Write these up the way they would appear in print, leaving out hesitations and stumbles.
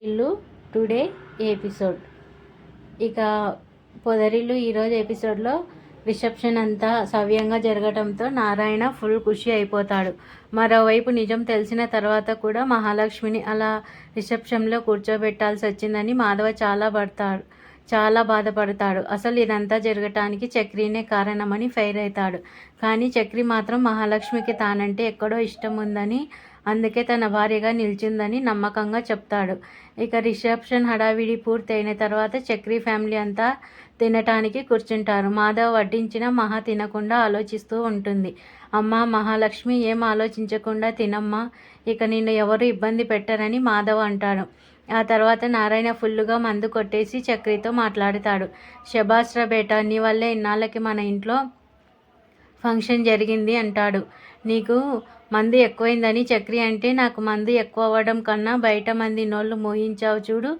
ఇల్లు today episode. ఇక పొదరిల్లు ఈరోజు ఎపిసోడ్లో రిసెప్షన్ అంతా సవ్యంగా జరగటంతో నారాయణ ఫుల్ ఖుషి అయిపోతాడు. మరోవైపు నిజం తెలిసిన తర్వాత కూడా మహాలక్ష్మిని అలా రిసెప్షన్లో కూర్చోబెట్టాల్సి వచ్చిందని మాధవ చాలా బాధపడతాడు. అసలు ఇదంతా జరగటానికి చక్రినే కారణమని ఫైర్ అవుతాడు. కానీ చక్రి మాత్రం మహాలక్ష్మికి తానంటే ఎక్కడో ఇష్టం ఉందని, అందుకే తన భార్యగా నిలిచిందని నమ్మకంగా చెప్తాడు. ఇక రిసెప్షన్ హడావిడి పూర్తయిన తర్వాత చక్రి ఫ్యామిలీ అంతా తినటానికి కూర్చుంటారు. మాధవ్ వడ్డించిన మహా తినకుండా ఆలోచిస్తూ ఉంటుంది. అమ్మా మహాలక్ష్మి, ఏం ఆలోచించకుండా తినమ్మా, ఇక నిన్ను ఎవరు ఇబ్బంది పెట్టరని మాధవ్ అంటాడు. ఆ తర్వాత నారాయణ ఫుల్లుగా మందు కొట్టేసి చక్రితో మాట్లాడతాడు. శభాస్రా బేటా, నీ వల్లే ఇన్నాళ్ళకి మన ఇంట్లో ఫంక్షన్ జరిగింది అంటాడు. నీకు మందు ఎక్కువైందని చక్రి అంటే, నాకు మందు ఎక్కువ అవ్వడం కన్నా బయట మంది నోళ్ళు మోయించావు చూడు,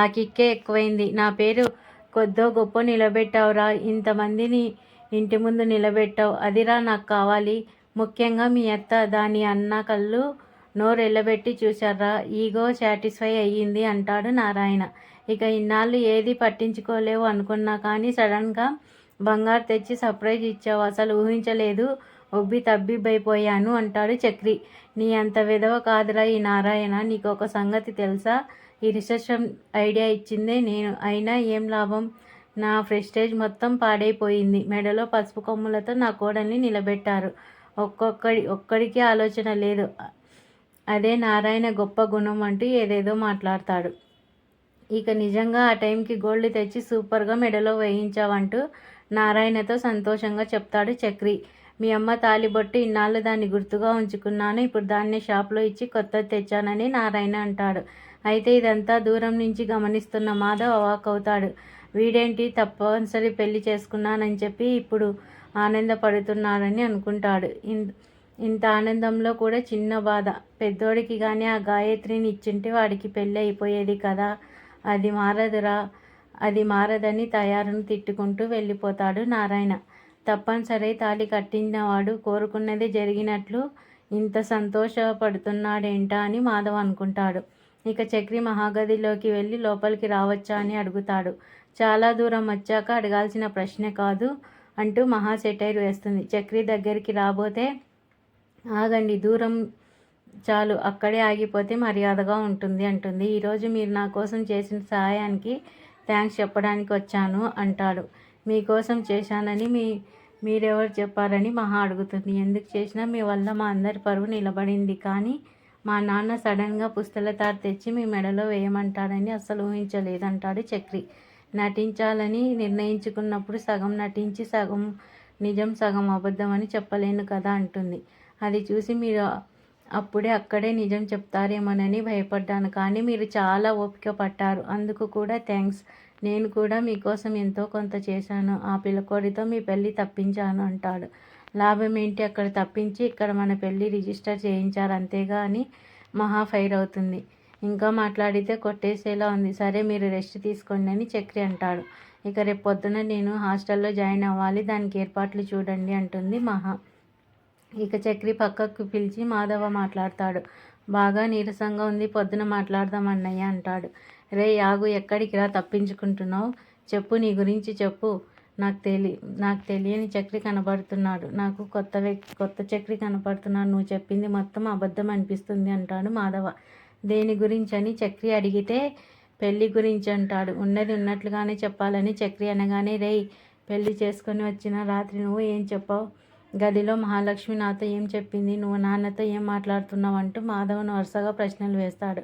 ఆ కిక్కే ఎక్కువైంది. నా పేరు కొద్దో గొప్ప నిలబెట్టావురా, ఇంతమందిని ఇంటి ముందు నిలబెట్టావు, అదిరా నాకు కావాలి. ముఖ్యంగా మీ అత్త, దాని అన్న కళ్ళు నోరెళ్ళబెట్టి చూశారా, ఈగో సాటిస్ఫై అయ్యింది అంటాడు నారాయణ. ఇక ఇన్నాళ్ళు ఏది పట్టించుకోలేవు అనుకున్నా, కానీ సడన్గా బంగారు తెచ్చి సర్ప్రైజ్ ఇచ్చావు, అసలు ఊహించలేదు, ఉబ్బి తబ్బిబ్బైపోయాను అంటాడు చక్రి. నీ అంత విధవ కాదురా ఈ నారాయణ. నీకు ఒక సంగతి తెలుసా, ఈ రిసెప్షన్ ఐడియా ఇచ్చిందే నేను, అయినా ఏం లాభం, నా ప్రెస్టేజ్ మొత్తం పాడైపోయింది. మెడలో పసుపు కొమ్ములతో నా కోడల్ని నిలబెట్టారు, ఒక్కడికి ఆలోచన లేదు, అదే నారాయణ గొప్ప గుణం అంటూ ఏదేదో మాట్లాడతాడు. ఇక నిజంగా ఆ టైంకి గోల్డ్ తెచ్చి సూపర్గా మెడలో వేయించావంటూ నారాయణతో సంతోషంగా చెప్తాడు చక్రి. మీ అమ్మ తాలిబొట్టు ఇన్నాళ్ళు దాన్ని గుర్తుగా ఉంచుకున్నాను, ఇప్పుడు దాన్ని షాప్లో ఇచ్చి కొత్తది తెచ్చానని నారాయణ అంటాడు. అయితే ఇదంతా దూరం నుంచి గమనిస్తున్న మాధవ్ అవాక్కవుతాడు. వీడేంటి తప్పనిసరి పెళ్లి చేసుకున్నానని చెప్పి ఇప్పుడు ఆనందపడుతున్నాడని అనుకుంటాడు. ఇంత ఆనందంలో కూడా చిన్న బాధ. పెద్దోడికి కానీ ఆ గాయత్రిని ఇచ్చింటే వాడికి పెళ్ళి అయిపోయేది కదా, అది మారదురా, అది మారదని తయారును తిట్టుకుంటూ వెళ్ళిపోతాడు నారాయణ. తప్పనిసరి తాళి కట్టినవాడు కోరుకున్నదే జరిగినట్లు ఇంత సంతోషపడుతున్నాడేంటా అని మాధవ్ అనుకుంటాడు. ఇక చక్రి మహాగదిలోకి వెళ్ళి లోపలికి రావచ్చా అని అడుగుతాడు. చాలా దూరం వచ్చాక అడగాల్సిన ప్రశ్నే కాదు అంటూ మహా సెటైర్ వేస్తుంది. చక్రి దగ్గరికి రాబోతే, ఆగండి, దూరం చాలు, అక్కడే ఆగిపోతే మర్యాదగా ఉంటుంది అంటుంది. ఈరోజు మీరు నా కోసం చేసిన సహాయానికి థ్యాంక్స్ చెప్పడానికి వచ్చాను అంటాడు. మీకోసం చేశానని మీరెవరు చెప్పారని మహా అడుగుతుంది. ఎందుకు చేసినా మీ వల్ల మా అందరి పరువు నిలబడింది, కానీ మా నాన్న సడన్గా పుస్తల తాడు తెచ్చి మీ మెడలో వేయమంటాడని అస్సలు ఊహించలేదంటాడు చక్రి. నటించాలని నిర్ణయించుకున్నప్పుడు సగం నటించి సగం నిజం సగం అబద్ధం అని చెప్పలేను కదా అంటుంది. అది చూసి మీరు అక్కడే నిజం చెప్తారేమోనని భయపడ్డాను, కానీ మీరు చాలా ఓపిక పట్టారు, అందుకు కూడా థ్యాంక్స్. నేను కూడా మీకోసం ఎంతో కొంత చేశాను, ఆ పిల్లకోడితో మీ పెళ్ళి తప్పించాను అంటాడు. లాభం ఏంటి, అక్కడ తప్పించి ఇక్కడ మన పెళ్ళి రిజిస్టర్ చేయించారు అంతేగా అని మహా ఫైర్ అవుతుంది. ఇంకా మాట్లాడితే కొట్టేసేలా ఉంది, సరే మీరు రెస్ట్ తీసుకోండి అని చక్రి అంటాడు. ఇక రేపు పొద్దున నేను హాస్టల్లో జాయిన్ అవ్వాలి, దానికి ఏర్పాట్లు చూడండి అంటుంది మహా. ఇక చక్రి పక్కకు పిలిచి మాధవ మాట్లాడతాడు. బాగా నీరసంగా ఉంది, పొద్దున మాట్లాడదాం అన్నయ్య అంటాడు. రే యాగు, ఎక్కడికి రా, తప్పించుకుంటున్నావు, చెప్పు, నీ గురించి చెప్పు. నాకు తెలియని చక్రి కనబడుతున్నాడు, నాకు కొత్త చక్రి కనపడుతున్నాడు, నువ్వు చెప్పింది మొత్తం అబద్ధం అనిపిస్తుంది అంటాడు మాధవ. దేని గురించి అని చక్రి అడిగితే, పెళ్ళి గురించి అంటాడు. ఉన్నది ఉన్నట్లుగానే చెప్పాలని చక్రి అనగానే, రేయ్, పెళ్ళి చేసుకొని వచ్చిన రాత్రి నువ్వు ఏం చెప్పావు, గదిలో మహాలక్ష్మి నాతో ఏం చెప్పింది, నువ్వు నాన్నతో ఏం మాట్లాడుతున్నావు అంటూ మాధవను వరుసగా ప్రశ్నలు వేస్తాడు.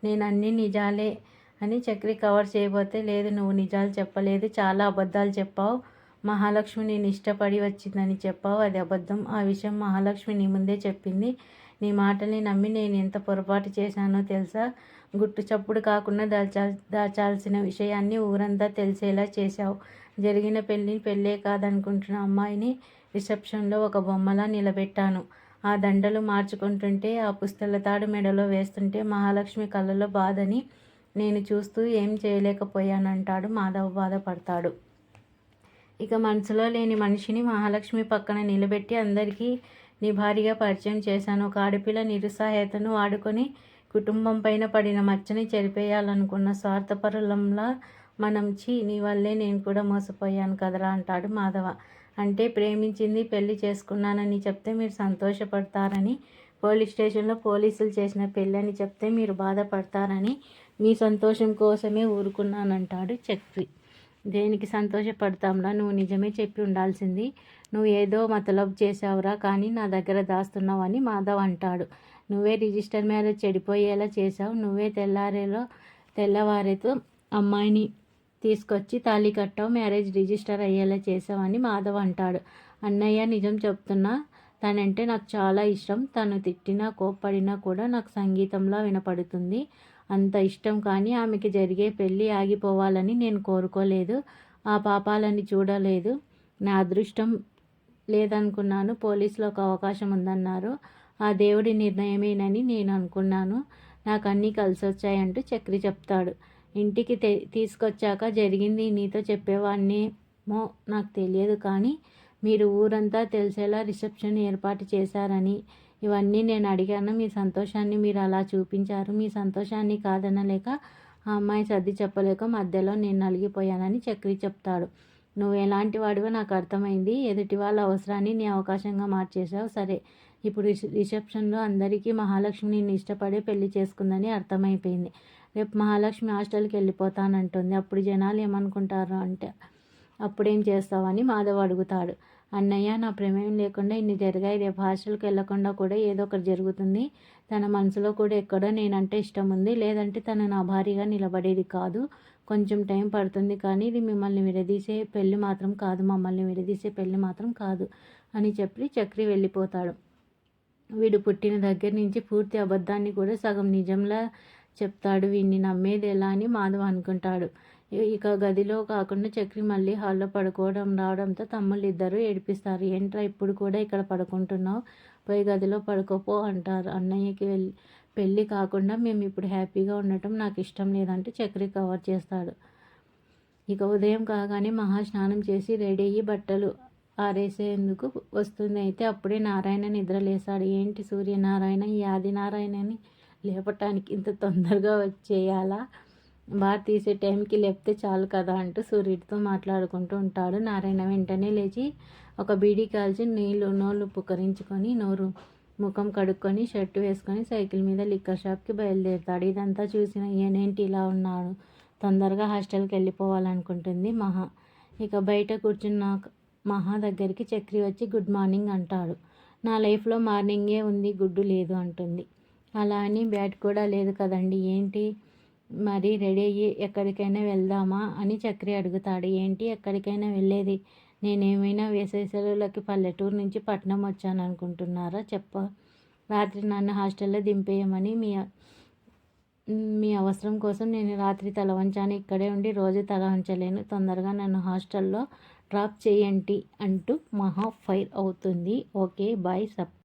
నేను అన్నీ నిజాలే అని చక్రి కవర్ చేయబోతే, లేదు, నువ్వు నిజాలు చెప్పలేదు, చాలా అబద్ధాలు చెప్పావు. మహాలక్ష్మి నేను ఇష్టపడి వచ్చిందని చెప్పావు, అది అబద్ధం. ఆ విషయం మహాలక్ష్మి నీ ముందే చెప్పింది. నీ మాటల్ని నమ్మి నేను ఎంత పొరపాటు చేశానో తెలుసా. గుట్టు చప్పుడు కాకుండా దాచాల్సిన విషయాన్ని ఊరంతా తెలిసేలా చేశావు. జరిగిన పెళ్ళే కాదనుకుంటున్న అమ్మాయిని రిసెప్షన్లో ఒక బొమ్మలా నిలబెట్టాను. ఆ దండలు మార్చుకుంటుంటే, ఆ పుస్తల తాడు మెడలో వేస్తుంటే మహాలక్ష్మి కళ్ళలో బాధని నేను చూస్తూ ఏం చేయలేకపోయానంటాడు మాధవ్ బాధపడతాడు. ఇక మనసులో లేని మనిషిని మహాలక్ష్మి పక్కన నిలబెట్టి అందరికీ నీ భార్యగా పరిచయం చేశాను. ఒక ఆడపిల్ల నిరుత్సాహతను వాడుకొని కుటుంబం పైన పడిన మచ్చని చెరిపేయాలనుకున్న స్వార్థపరులంలా మనం నీ వల్లే నేను కూడా మోసపోయాను కదరా అంటాడు మాధవ. అంటే ప్రేమించింది పెళ్లి చేసుకున్నానని చెప్తే మీరు సంతోషపడతారని, పోలీస్ స్టేషన్లో పోలీసులు చేసిన పెళ్ళి అని చెప్తే మీరు బాధపడతారని మీ సంతోషం కోసమే ఊరుకున్నానంటాడు చక్రి. దేనికి సంతోషపడతాంరా, నువ్వు నిజమే చెప్పి ఉండాల్సింది. నువ్వు ఏదో మతలబు చేసావురా, కానీ నా దగ్గర దాస్తున్నావు అని మాధవ్ అంటాడు. నువ్వే రిజిస్టర్ మ్యారేజ్ చెడిపోయేలా చేసావు, నువ్వే తెల్లవారేతో అమ్మాయిని తీసుకొచ్చి తాళి కట్టావు, మ్యారేజ్ రిజిస్టర్ అయ్యేలా చేసావు అని మాధవ్ అంటాడు. అన్నయ్య నిజం చెప్తున్నా, తనంటే నాకు చాలా ఇష్టం. తను తిట్టినా కోప్పడినా కూడా నాకు సంగీతంలా వినపడుతుంది. అంత ఇష్టం. కానీ ఆమెకి జరిగే పెళ్ళి ఆగిపోవాలని నేను కోరుకోలేదు. ఆ పాపాలని చూడలేదు. నా అదృష్టం లేదనుకున్నాను. పోలీసులో ఒక అవకాశం ఉందన్నారు. ఆ దేవుడి నిర్ణయమేనని నేను అనుకున్నాను. నాకు అన్నీ కలిసొచ్చాయంటూ చక్రి చెప్తాడు. ఇంటికి తీసుకొచ్చాక జరిగింది నీతో చెప్పేవాడినేమో నాకు తెలియదు, కానీ మీరు ఊరంతా తెలిసేలా రిసెప్షన్ ఏర్పాటు చేశారని, ఇవన్నీ నేను అడిగాను. మీ సంతోషాన్ని మీరు అలా చూపించారు. మీ సంతోషాన్ని కాదనలేక ఆ అమ్మాయి సర్ది చెప్పలేక మధ్యలో నేను నలిగిపోయానని చక్రి చెప్తాడు. నువ్వు ఎలాంటి వాడివో నాకు అర్థమైంది. ఎదుటి వాళ్ళ అవసరాన్ని నీ అవకాశంగా మార్చేశావు. సరే, ఇప్పుడు రిసెప్షన్లో అందరికీ మహాలక్ష్మి నిన్ను ఇష్టపడే పెళ్లి చేసుకుందని అర్థమైపోయింది. రేపు మహాలక్ష్మి హాస్టల్కి వెళ్ళిపోతానంటుంది. అప్పుడు జనాలు ఏమనుకుంటారు అంటే అప్పుడేం చేస్తావని మాధవ్ అడుగుతాడు. అన్నయ్య, నా ప్రమేయం లేకుండా ఇన్ని జరిగాయి. రేపు హాస్టల్కి వెళ్లకుండా కూడా ఏదో ఒకటి జరుగుతుంది. తన మనసులో కూడా ఎక్కడో నేనంటే ఇష్టం ఉంది, లేదంటే తను నా భార్యగా నిలబడేది కాదు. కొంచెం టైం పడుతుంది, కానీ ఇది మిమ్మల్ని విడదీసే పెళ్ళి మాత్రం కాదు, మమ్మల్ని విడదీసే పెళ్ళి మాత్రం కాదు అని చెప్పి చక్రి వెళ్ళిపోతాడు. వీడు పుట్టిన దగ్గర నుంచి పూర్తి అబద్ధాన్ని కూడా సగం నిజంలా చెప్తాడు. వీడిని నమ్మేది ఎలా అని మాధవ్ అనుకుంటాడు. ఇక గదిలో కాకుండా చక్రి మళ్ళీ హాల్లో పడుకోవడం రావడంతో తమ్ముళ్ళు ఇద్దరు ఏడిపిస్తారు. ఏంట్రా ఇప్పుడు కూడా ఇక్కడ పడుకుంటున్నావు, పోయి గదిలో పడుకోపో అంటారు. అన్నయ్యకి పెళ్ళి కాకుండా మేము ఇప్పుడు హ్యాపీగా ఉండటం నాకు ఇష్టం లేదంటూ చక్రి కవర్ చేస్తాడు. ఇక ఉదయం కాగానే మహా స్నానం చేసి రెడీ అయ్యి బట్టలు ఆరేసేందుకు వస్తుంది. అయితే అప్పుడే నారాయణ నిద్రలేశాడు. ఏంటి సూర్యనారాయణ, ఈ ఆదినారాయణని లేపటానికి ఇంత తొందరగా వచ్చేయాలా? బార్ తీసే టైంకి లేపితే చాలు కదా అంటూ సూర్యుడితో మాట్లాడుకుంటూ ఉంటాడు. నారాయణ వెంటనే లేచి ఒక బీడీ కాల్చి నోళ్ళు పుక్కరించుకొని ముఖం కడుక్కొని షర్టు వేసుకొని సైకిల్ మీద లిక్కర్ షాప్కి బయలుదేరుతాడు. ఇదంతా చూసిన ఈయనేంటి ఇలా ఉన్నాడు, తొందరగా హాస్టల్కి వెళ్ళిపోవాలనుకుంటుంది మహా. ఇక బయట కూర్చున్న మహా దగ్గరికి చక్రి వచ్చి గుడ్ మార్నింగ్ అంటాడు. నా లైఫ్లో మార్నింగే ఉంది, గుడ్డు లేదు అంటుంది. అలా అని బ్యాడ్ కూడా లేదు కదండి, ఏంటి మరి రెడీ అయ్యి ఎక్కడికైనా వెళ్దామా అని చక్రి అడుగుతాడు. ఏంటి ఎక్కడికైనా వెళ్ళేది? నేనేమైనా వేసవి సెలవులకి పల్లెటూరు నుంచి పట్నం వచ్చాను అనుకుంటున్నారా? రాత్రి నన్ను హాస్టల్లో దింపేయమని మీ అవసరం కోసం నేను రాత్రి తల వంచాను. ఇక్కడే ఉండి రోజు తల వంచలేను. తొందరగా నన్ను హాస్టల్లో డ్రాప్ చేయండి అంటూ మహా ఫైర్ అవుతుంది. Okay bye.